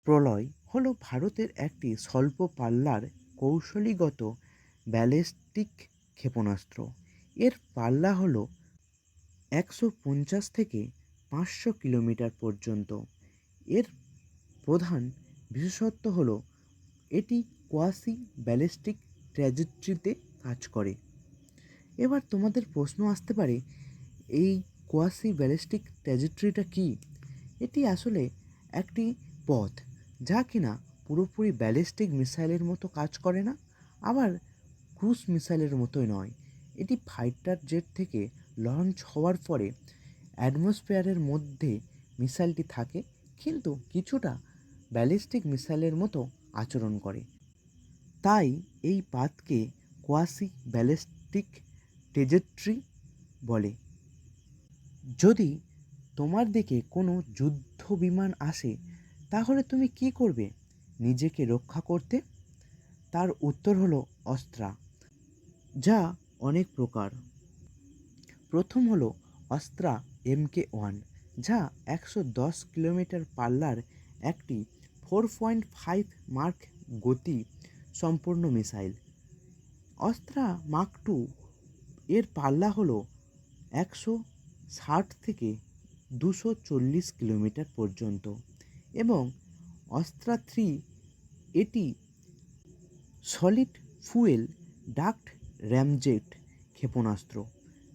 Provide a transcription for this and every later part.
প্রলয় হলো ভারতের একটি স্বল্প পাল্লার কৌশলীগত ব্যালিস্টিক ক্ষেপণাস্ত্র। এর পাল্লা হলো 150 থেকে 500 কিলোমিটার পর্যন্ত। এর প্রধান বিশেষত্ব হলো এটি কোয়াসি ব্যালিস্টিক ট্র্যাজেক্টরিতে কাজ করে। এবার তোমাদের প্রশ্ন আসতে পারে, এই কোয়াসি ব্যালিস্টিক ট্র্যাজেক্টরিটা কী? এটি আসলে একটি পথ যা কিনা পুরোপুরি ব্যালিস্টিক মিসাইলের মতো কাজ করে না, আবার ক্রুজ মিসাইলের মতোই নয়। এটি ফাইটার জেট থেকে লঞ্চ হওয়ার পরে অ্যাটমসফিয়ারের মধ্যে মিসাইলটি থাকে, কিন্তু কিছুটা ব্যালিস্টিক মিসাইলের মতো আচরণ করে। তাই এই পাথকে কোয়াসি ব্যালিস্টিক ট্র্যাজেক্টরি বলে। যদি তোমার দিকে কোনো যুদ্ধ বিমান আসে, তাহলে তুমি কি করবে নিজেকে রক্ষা করতে? তার উত্তর হলো অস্ত্রা, যা অনেক প্রকার। প্রথম হলো অস্ত্রা MK1, যা 110 কিলোমিটার পাল্লার একটি 4.5 মার্ক গতি সম্পূর্ণ মিসাইল। অস্ত্রা মার্ক 2 এর পাল্লা হলো 160 থেকে 240 কিলোমিটার পর্যন্ত, এবং অস্ত্রা 3 এটি সলিড ফুয়েল ডাক্ট র্যামজেট ক্ষেপণাস্ত্র,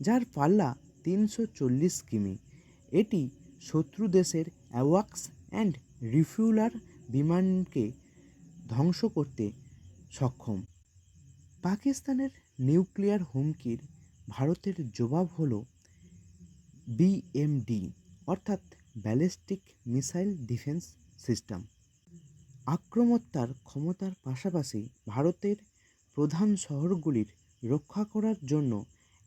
যার পাল্লা 340 কিমি। এটি শত্রু দেশের অ্যাওয়াক্স অ্যান্ড রিফুয়েলার বিমানকে ধ্বংস করতে সক্ষম। পাকিস্তানের নিউক্লিয়ার হুমকির ভারতের জবাব হলো BMD, অর্থাৎ ব্যালিস্টিক মিসাইল ডিফেন্স সিস্টেম। আক্রমণাত্মক ক্ষমতার পাশাপাশি ভারতের প্রধান শহরগুলির রক্ষা করার জন্য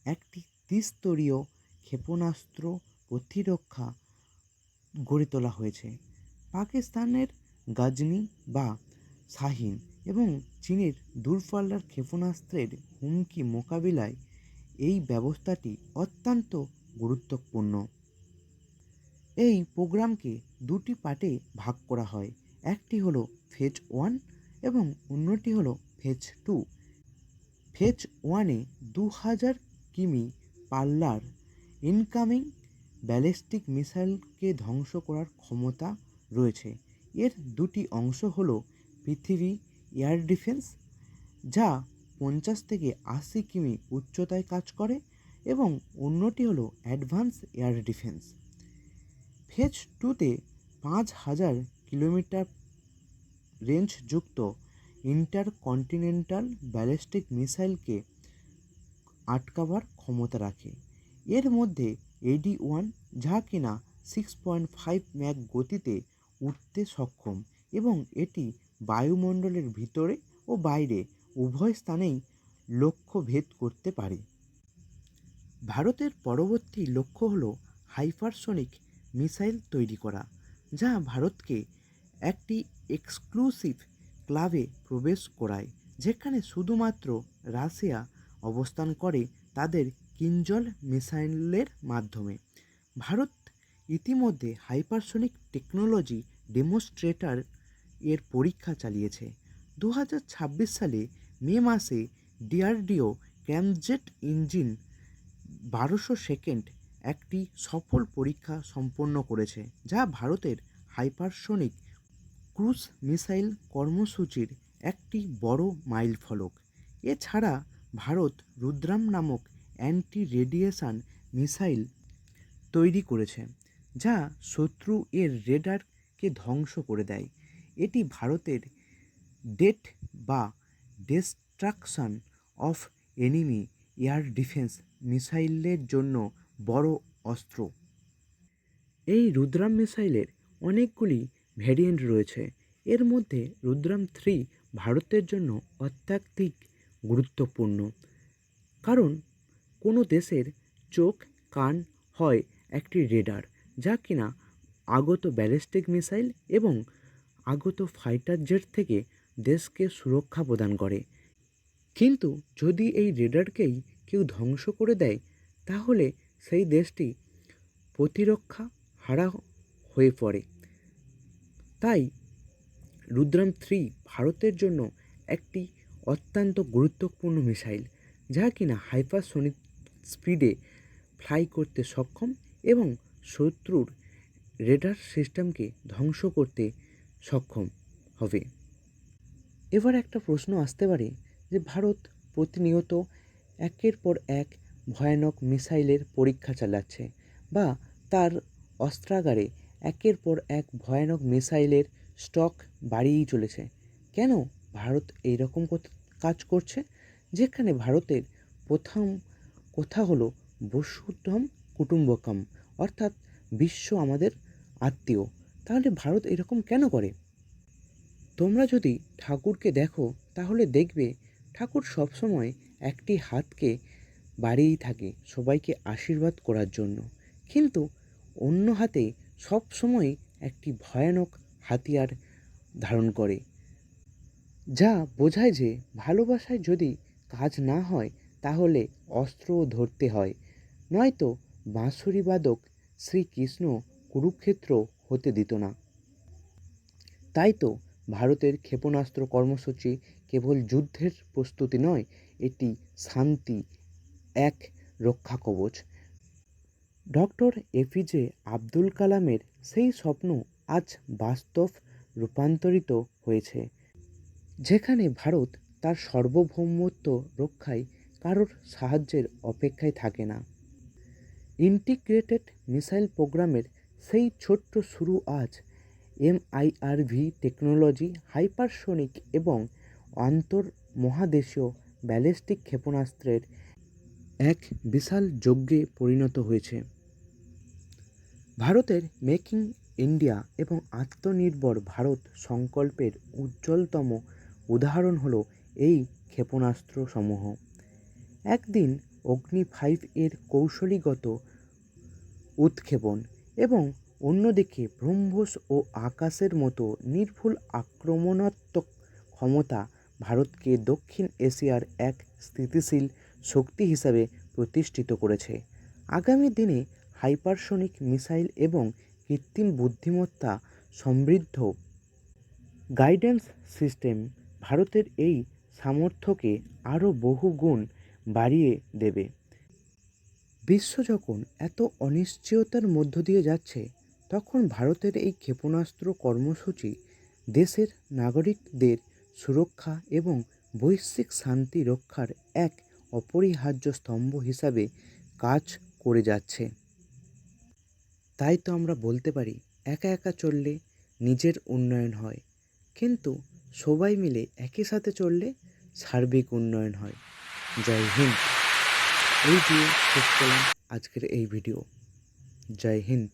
একটি ত্রিস্তরীয় ক্ষেপণাস্ত্র প্রতিরক্ষা গড়ে তোলা হয়েছে। পাকিস্তানের গাজনি বা শাহিন এবং চীনের দূরপাল্লার ক্ষেপণাস্ত্রের হুমকি মোকাবিলায় এই ব্যবস্থাটি অত্যন্ত গুরুত্বপূর্ণ। এই প্রোগ্রামকে দুটি পার্টে ভাগ করা হয়, একটি হলো ফেজ 1 এবং অন্যটি হলো ফেজ 2। ফেজ 1-এ 2000 কিমি পাল্লার ইনকামিং ব্যালিস্টিক মিসাইলকে ধ্বংস করার ক্ষমতা রয়েছে। এর দুটি অংশ হলো পৃথিবী এয়ার ডিফেন্স, যা 50 থেকে 80 কিমি উচ্চতায় কাজ করে, এবং অন্যটি হলো অ্যাডভান্স এয়ার ডিফেন্স। ফেজ 2-তে 5000 কিলোমিটার রেঞ্জযুক্ত ইন্টারকন্টিনেন্টাল ব্যালিস্টিক মিসাইলকে আটকাবার ক্ষমতা রাখে। এর মধ্যে AD-1, যা কিনা 6.5 ম্যাক গতিতে উঠতে সক্ষম, এবং এটি বায়ুমণ্ডলের ভিতরে ও বাইরে উভয় স্থানেই লক্ষ্য ভেদ করতে পারে। ভারতের পরবর্তী লক্ষ্য হলো হাইপারসনিক মিসাইল তৈরি করা, যা ভারতকে একটি এক্সক্লুসিভ ক্লাবে প্রবেশ করায়, যেখানে শুধুমাত্র রাশিয়া অবস্থান করে তাদের কিঞ্জল মিসাইলের মাধ্যমে। ভারত ইতিমধ্যে হাইপারসনিক টেকনোলজি ডেমোস্ট্রেটর এর পরীক্ষা চালিয়েছে। 2026 সালে মে মাসে DRDO ক্র্যামজেট ইঞ্জিন 1200 সেকেন্ড একটি সফল পরীক্ষা সম্পন্ন করেছে, যা ভারতের হাইপারসনিক ক্রুজ মিসাইল কর্মসূচির একটি বড় মাইলফলক। এছাড়া ভারত রুদ্রাম নামক অ্যান্টি রেডিয়েশন মিসাইল তৈরি করেছে, যা শত্রু এর রেডারকে ধ্বংস করে দেয়। এটি ভারতের ডেট বা destruction of enemy air defence মিসাইলের জন্য বড় অস্ত্র। এই রুদ্রাম মিসাইলের অনেকগুলি ভ্যারিয়েন্ট রয়েছে। এর মধ্যে রুদ্রাম 3 ভারতের জন্য অত্যাধিক গুরুত্বপূর্ণ, কারণ কোনো দেশের চোখ কান হয় একটি রেডার, যা কিনা আগত ব্যালিস্টিক মিসাইল এবং আগত ফাইটার জেট থেকে দেশকে সুরক্ষা প্রদান করে। কিন্তু যদি এই রেডারকেই কেউ ধ্বংস করে দেয়, তাহলে সেই দেশটি প্রতিরক্ষা হারা হয়ে পড়ে। তাই রুদ্রাম-3 ভারতের জন্য একটি অত্যন্ত গুরুত্বপূর্ণ মিসাইল, যা কিনা হাইপারসনিক স্পিডে ফ্লাই করতে সক্ষম এবং শত্রুর রেডার সিস্টেমকে ধ্বংস করতে সক্ষম হবে। এবার একটা প্রশ্ন আসতে পারে যে ভারত প্রতিনিয়ত একের পর এক ভয়ানক মিসাইলের পরীক্ষা চালাচ্ছে বা তার অস্ত্রাগারে একের পর এক ভয়ানক মিসাইলের স্টক বাড়িয়েই চলেছে। কেন ভারত এইরকম কাজ করছে? যেখানে ভারতের প্রথম কথা হলো বসুধৈব কুটুম্বকম, অর্থাৎ বিশ্ব আমাদের আত্মীয়। তাহলে ভারত এরকম কেন করে? তোমরা যদি ঠাকুরকে দেখো তাহলে দেখবে ঠাকুর সবসময় একটি হাতকে বাড়িয়েই থাকে সবাইকে আশীর্বাদ করার জন্য, কিন্তু অন্য হাতে সবসময় একটি ভয়ানক হাতিয়ার ধারণ করে, যা বোঝায় যে ভালোবাসায় যদি কাজ না হয় তাহলে অস্ত্রও ধরতে হয়, নয়তো বাঁশুরি বাদক শ্রীকৃষ্ণ কুরুক্ষেত্র হতে দিত না। তাই তো ভারতের ক্ষেপণাস্ত্র কর্মসূচি কেবল যুদ্ধের প্রস্তুতি নয়, এটি শান্তি এক রক্ষা কবচ। ডক্টর এপিজে আব্দুল কালামের সেই স্বপ্ন আজ বাস্তব রূপান্তরিত হয়েছে, যেখানে ভারত তার সার্বভৌমত্ব রক্ষায় কারোর সাহায্যের অপেক্ষায় থাকে না। ইন্টিগ্রেটেড মিসাইল প্রোগ্রামের সেই ছোট্ট শুরু আজ MIRV টেকনোলজি, হাইপারসনিক এবং আন্তর্মহাদেশীয় ব্যালিস্টিক ক্ষেপণাস্ত্রের এক বিশাল যজ্ঞে পরিণত হয়েছে। ভারতের মেকিং ইন্ডিয়া এবং আত্মনির্ভর ভারত সংকল্পের উজ্জ্বলতম উদাহরণ হলো এই ক্ষেপণাস্ত্র সমূহ। একদিন অগ্নি-5 এর কৌশলীগত উৎক্ষেপণ এবং অন্যদিকে ব্রহ্মোস ও আকাশের মতো নির্ভুল আক্রমণাত্মক ক্ষমতা ভারতকে দক্ষিণ এশিয়ার এক স্থিতিশীল শক্তি হিসাবে প্রতিষ্ঠিত করেছে। আগামী দিনে হাইপারসনিক মিসাইল এবং কৃত্রিম বুদ্ধিমত্তা সমৃদ্ধ গাইডেন্স সিস্টেম ভারতের এই সামর্থ্যকে আরও বহুগুণ বাড়িয়ে দেবে। বিশ্ব যখন এত অনিশ্চয়তার মধ্য দিয়ে যাচ্ছে, তখন ভারতের এই ক্ষেপণাস্ত্র কর্মসূচি দেশের নাগরিকদের সুরক্ষা এবং বৈশ্বিক শান্তি রক্ষার এক অপরিহার্য স্তম্ভ হিসাবে কাজ করে যাচ্ছে। তাই তো আমরা বলতে পারি, একা একা চললে নিজের উন্নয়ন হয়, কিন্তু সবাই মিলে একই সাথে চললে সার্বিক উন্নয়ন হয়। জয় হিন্দ। এই দিয়ে শেষ করলাম আজকের এই ভিডিও। জয় হিন্দ।